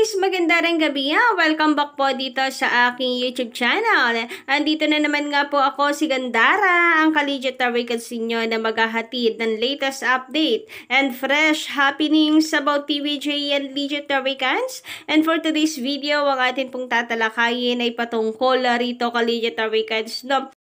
guys, maganda rin gabi ha. Welcome back po dito sa aking YouTube channel. Andito na naman nga po ako si Gandara, ang Kaligitary Katsinyo na maghahatid ng latest update and fresh happenings about TVJ and Legitary Cans. And for today's video, ang atin pong tatalakayin ay patungkol rito Kaligitary Cans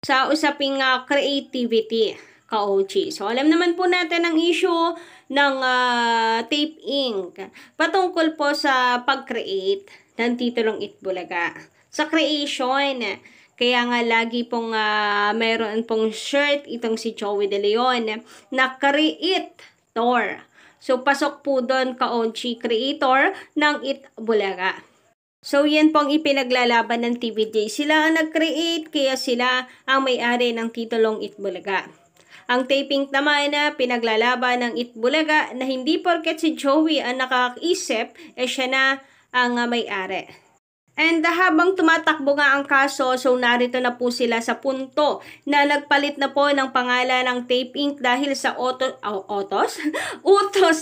sa usaping creativity. Ka-OG. So, alam naman po natin ang issue ng Tape Inc. Patungkol po sa pag-create ng titulong Itbulaga. Sa creation, kaya nga lagi pong mayroon pong shirt itong si Joey De Leon na creator. So, pasok po doon ka-OG creator ng Itbulaga. So, yan pong ipinaglalaban ng TVJ. Sila ang nag-create, kaya sila ang may-ari ng titulong Itbulaga. Ang taping naman na pinaglalaban ng Itbulaga na hindi porket si Joey ang nakakaisip, siya na ang may-ari. And habang tumatakbo nga ang kaso, so narito na po sila sa punto na nagpalit na po ng pangalan ng Tape Inc. dahil sa utos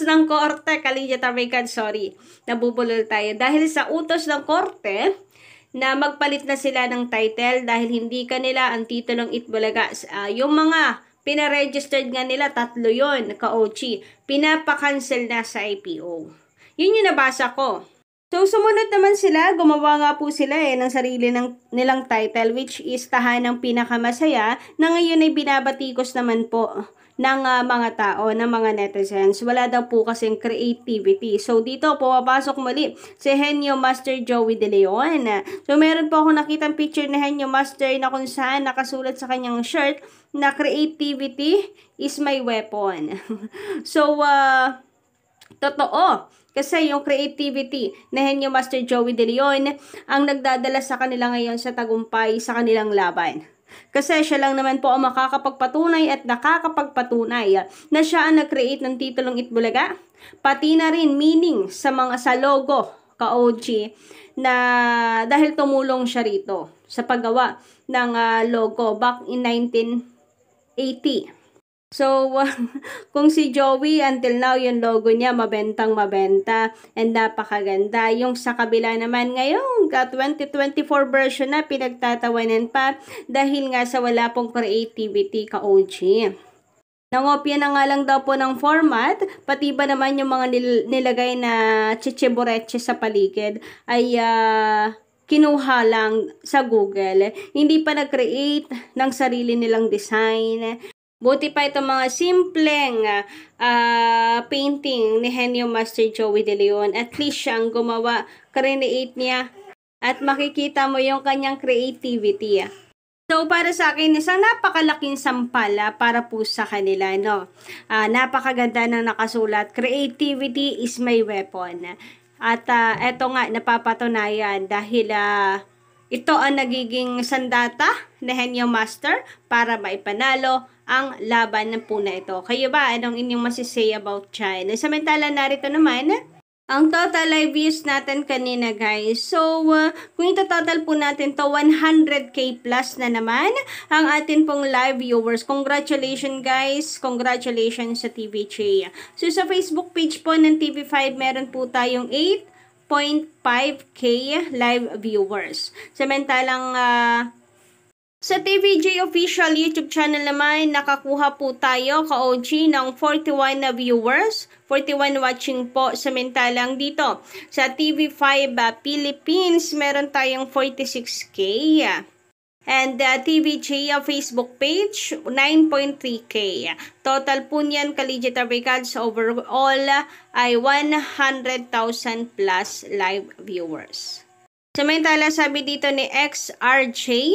ng korte, Kaligitary Cans, sorry, nabubulol tayo. Dahil sa utos ng korte, na magpalit na sila ng title dahil hindi kanila ang titulong Itbulaga. Yung mga pina-registered nga nila, 3 yon ka-OG. Pinapa-cancel na sa IPO. Yun yung nabasa ko. So, sumunod naman sila, gumawa nga po sila ng sarili nilang title, which is Tahanang Pinakamasaya, na ngayon ay binabatikos naman po ng mga tao, ng mga netizens. Wala daw po kasing creativity. So, dito pumapasok muli si Henyo Master Joey De Leon. So, meron po ako nakitang picture ni Henyo Master na kung saan nakasulat sa kanyang shirt na creativity is my weapon. So, totoo. Kasi yung creativity na Henyo Master Joey De Leon ang nagdadala sa kanila ngayon sa tagumpay sa kanilang laban. Kasi siya lang naman po ang makakapagpatunay at nakakapagpatunay na siya ang nag-create ng titulong Itbulaga. Pati na rin meaning sa logo ka-OG na dahil tumulong siya rito sa paggawa ng logo back in 1980. So, kung si Joey, until now, yung logo niya, mabentang mabenta and napakaganda. Yung sa kabila naman ngayon, 2024 version na, pinagtatawanan pa dahil nga sa wala pong creativity ka-OG. Nangopya na nga lang daw po ng format, pati ba naman yung mga nilagay na chichibureche sa paligid ay kinuha lang sa Google. Hindi pa nag-create ng sarili nilang design. Buti pa itong mga simpleng painting ni Henyo Master Joey De Leon. At least siyang gumawa, create niya. At makikita mo yung kanyang creativity. So, para sa akin, isang napakalaking sampal para po sa kanila. No? Napakaganda na nakasulat. Creativity is my weapon. At eto nga, napapatunayan dahil ito ang nagiging sandata ni Henyo Master para maipanalo ang laban ng po na ito. Kayo ba? Anong inyong masisay about China? Samantala narito naman, ang total live views natin kanina guys. So, kung ito total po natin to 100k plus na naman ang atin pong live viewers. Congratulations guys. Congratulations sa TVJ. So, sa Facebook page po ng TV5, meron po tayong 8.5k live viewers. Samantalang sa TVJ official YouTube channel naman, nakakuha po tayo ka-OG ng 41 na viewers, 41 watching po. Samantalang dito sa TV5 Philippines, meron tayong 46k. And TVJ Facebook page, 9.3k. Total po niyan, Kaligitary Cans, overall ay 100,000 plus live viewers. Samantala, sabi dito ni XRJ,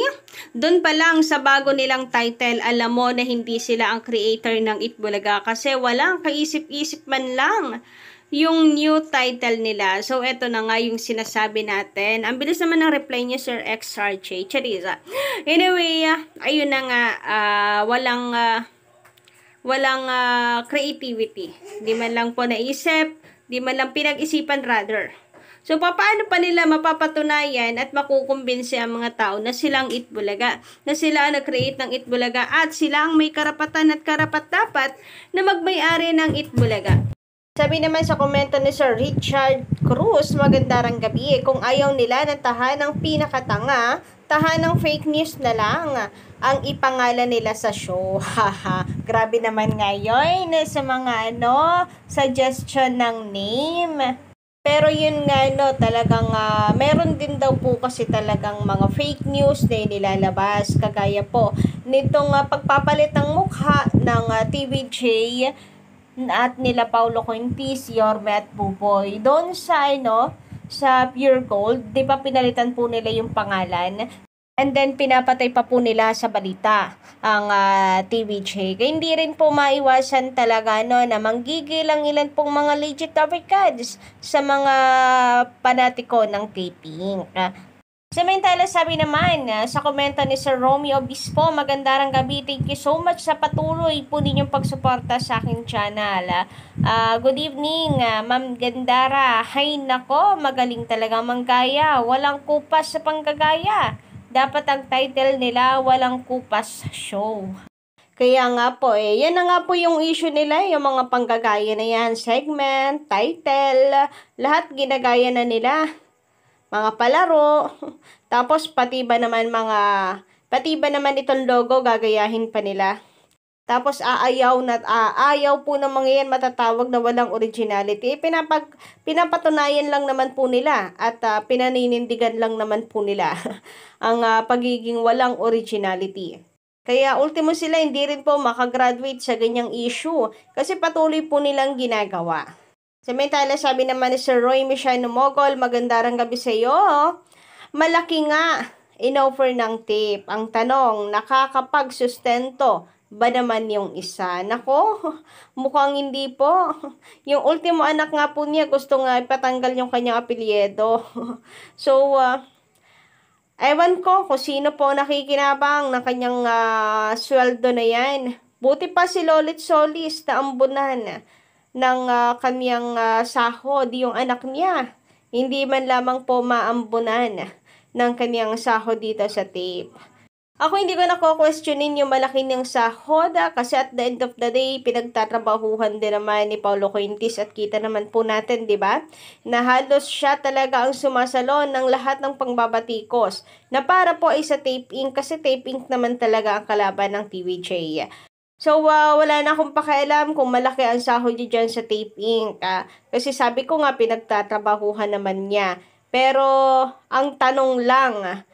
doon pa lang sa bago nilang title, alam mo na hindi sila ang creator ng Itbulaga kasi walang kaisip-isip man lang yung new title nila. So, eto na nga yung sinasabi natin. Ang bilis naman ng reply niya, Sir XRJ. Chariza. Anyway, ayun na nga, walang creativity. Di man lang po naisip, di man lang pinag-isipan rather. So, paano pa nila mapapatunayan at makukumbinsi ang mga tao na silang Itbulaga, na sila ang nag-create ng Itbulaga at sila ang may karapatan at karapat-dapat na magmay-ari ng Itbulaga? Sabi naman sa komento ni Sir Richard Cruz, magandang gabi. Kung ayaw nila ng tahanang pinakatanga, tahanang fake news na lang ang ipangalan nila sa show. Haha, grabe naman ngayon sa mga suggestion ng name. Pero yun nga talagang meron din daw po kasi talagang mga fake news na inilalabas. Kagaya po nitong pagpapalit ng mukha ng TVJ at nila Paulo Cointis, Yorme at Buboy. Doon sa sa Pure Gold, 'di ba pinalitan po nila yung pangalan? And then pinapatay pa po nila sa balita ang TVJ. Kaya hindi rin po maiwasan talaga na manggigil ang ilan pong mga legit records sa mga panatiko ng taping. Samantala, sabi naman sa komento ni Sir Romeo Obispo, magandang gabi. Thank you so much sa patuloy po ninyong pagsuporta sa aking channel. Good evening, Ma'am Gandara. Hay nako, magaling talaga manggaya. Walang kupas sa panggagaya. Dapat ang title nila, Walang Kupas Show. Kaya nga po yan na nga po yung issue nila, yung mga panggagaya na yan, segment, title, lahat ginagaya na nila. Mga palaro, tapos pati ba naman itong logo gagayahin pa nila. Tapos ayaw po ng mga yan matatawag na walang originality. Pinapatunayan lang naman po nila at pinaninindigan lang naman po nila ang pagiging walang originality. Kaya ultimo sila hindi rin po makagraduate sa ganyang issue kasi patuloy po nilang ginagawa. Samantala, sabi naman ni Sir Roy Michano Mogol, magandang gabi sa iyo. Malaki nga in-offer ng tape. Ang tanong, nakakapagsustento ba naman yung isa? Nako, mukhang hindi po. Yung ultimo anak nga po niya, gusto nga ipatanggal yung kanyang apelyido. So, ewan ko kung sino po nakikinabang ng kanyang sweldo na yan. Buti pa si Lolit Solis na ambunan ng kanyang sahod, yung anak niya. Hindi man lamang po maambunan ng kanyang sahod dito sa tape. Ako hindi ko nako-questionin yung malaki niyang sahod kasi at the end of the day, pinagtatrabahuhan din naman ni Paulo Cointis at kita naman po natin, di ba? Na halos siya talaga ang sumasalon ng lahat ng pangbabatikos na para po ay sa Tape Inc. kasi Tape Inc. naman talaga ang kalaban ng TVJ. So, wala na akong pakialam kung malaki ang sahod niya dyan sa Tape Inc. Kasi sabi ko nga, pinagtatrabahuhan naman niya. Pero, ang tanong lang,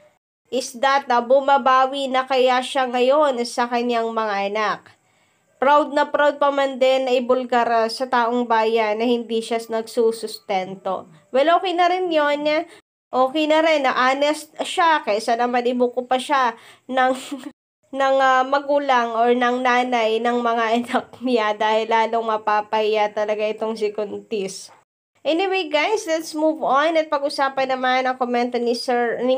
is that bumabawi na kaya siya ngayon sa kanyang mga anak? Proud na proud pa man din na ibulgar sa taong bayan na hindi siya nagsusustento. Well, okay na rin yun. Okay na rin na honest siya kaysa naman ibuko pa siya ng magulang or ng nanay ng mga anak niya dahil lalong mapapahiya talaga itong si Cointis. Anyway guys, let's move on at pag-usapan naman ang komento ni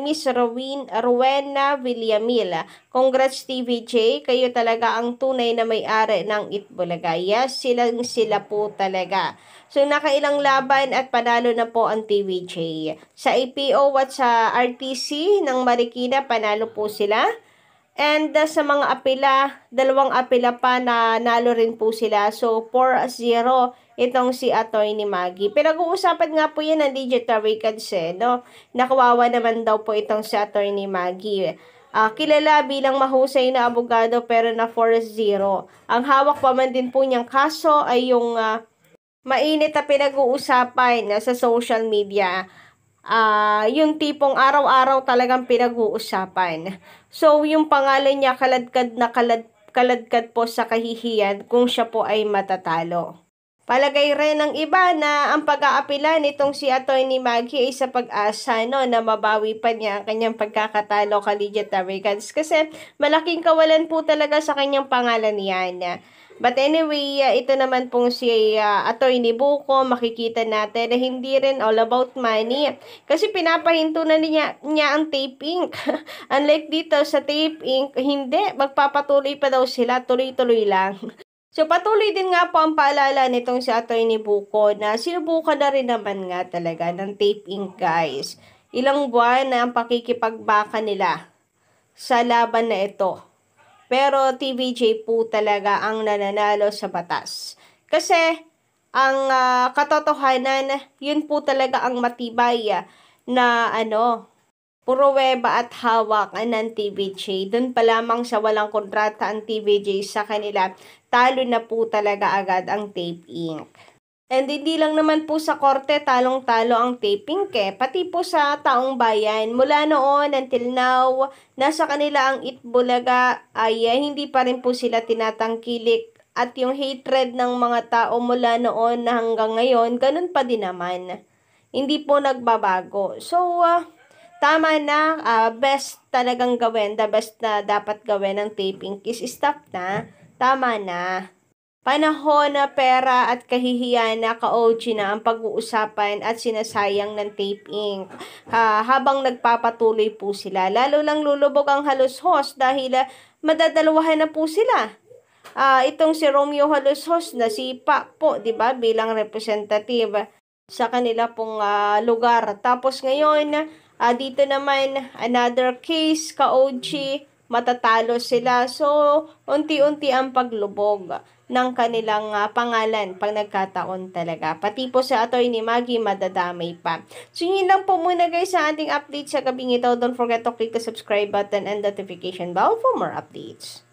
Miss Rowena Villamil. Congrats TVJ, kayo talaga ang tunay na may-ari ng Itbulaga. Yes, sila po talaga. So nakailang laban at panalo na po ang TVJ. Sa APO at sa RTC ng Marikina, panalo po sila. And sa mga apela, 2 apela pa na nalo rin po sila. So 4-0 itong si Attorney Maggie. Pinag-uusapan nga po yan ng digital records Nakawawa naman daw po itong si Attorney Maggie. Kilala bilang mahusay na abogado pero na 4-0. Ang hawak pa man din po niyang kaso ay yung mainit na pinag-uusapan sa social media. Yung tipong araw-araw talagang pinag-uusapan. So, yung pangalan niya kaladkad po sa kahihiyan kung siya po ay matatalo. Palagay rin ng iba na ang pag-aapila nitong si Attorney Maggie ay sa pag-asa na mabawi pa niya ang kanyang pagkakatalo kay Lydia Taricans kasi malaking kawalan po talaga sa kanyang pangalan niyan. But anyway, ito naman pong si Attorney Buko, makikita natin na hindi rin all about money. Kasi pinapahinto na niya ang Tape Inc. Unlike dito sa Tape Inc., hindi, magpapatuloy pa daw sila, tuloy-tuloy lang. So patuloy din nga po ang paalala nitong si Attorney Buko na sinubukan na rin naman nga talaga ng Tape Inc. guys. Ilang buwan na ang pakikipagbaka nila sa laban na ito. Pero TVJ po talaga ang nananalo sa batas. Kasi ang katotohanan, yun po talaga ang matibay na pruweba at hawak ng TVJ. Doon pa lamang sa walang kontrata ang TVJ sa kanila, talo na po talaga agad ang Tape Inc. And hindi lang naman po sa korte talong-talo ang Tape Inc. Pati po sa taong bayan. Mula noon until now, nasa kanila ang Itbulaga ay hindi pa rin po sila tinatangkilik. At yung hatred ng mga tao mula noon hanggang ngayon, ganun pa din naman. Hindi po nagbabago. So, tama na, best talagang gawin, the best na dapat gawin ng Tape Inc. is stop na, tama na. Panahon na pera at kahihiyan na ka-OG na ang pag-uusapan at sinasayang ng Tape Inc. Habang nagpapatuloy po sila. Lalo lang lulubog ang halushos dahil madadalawahan na po sila. Itong si Romeo Halushos na sipa po, 'di ba, bilang representative sa kanila pong lugar. Tapos ngayon, dito naman another case, ka-OG, matatalo sila. So, unti-unti ang paglubog ng kanilang pangalan pag nagkataon talaga. Pati po sa Attorney Maggie, madadamay pa. So, yun lang po muna guys sa ating update sa gabing ito. Don't forget to click the subscribe button and notification bell for more updates.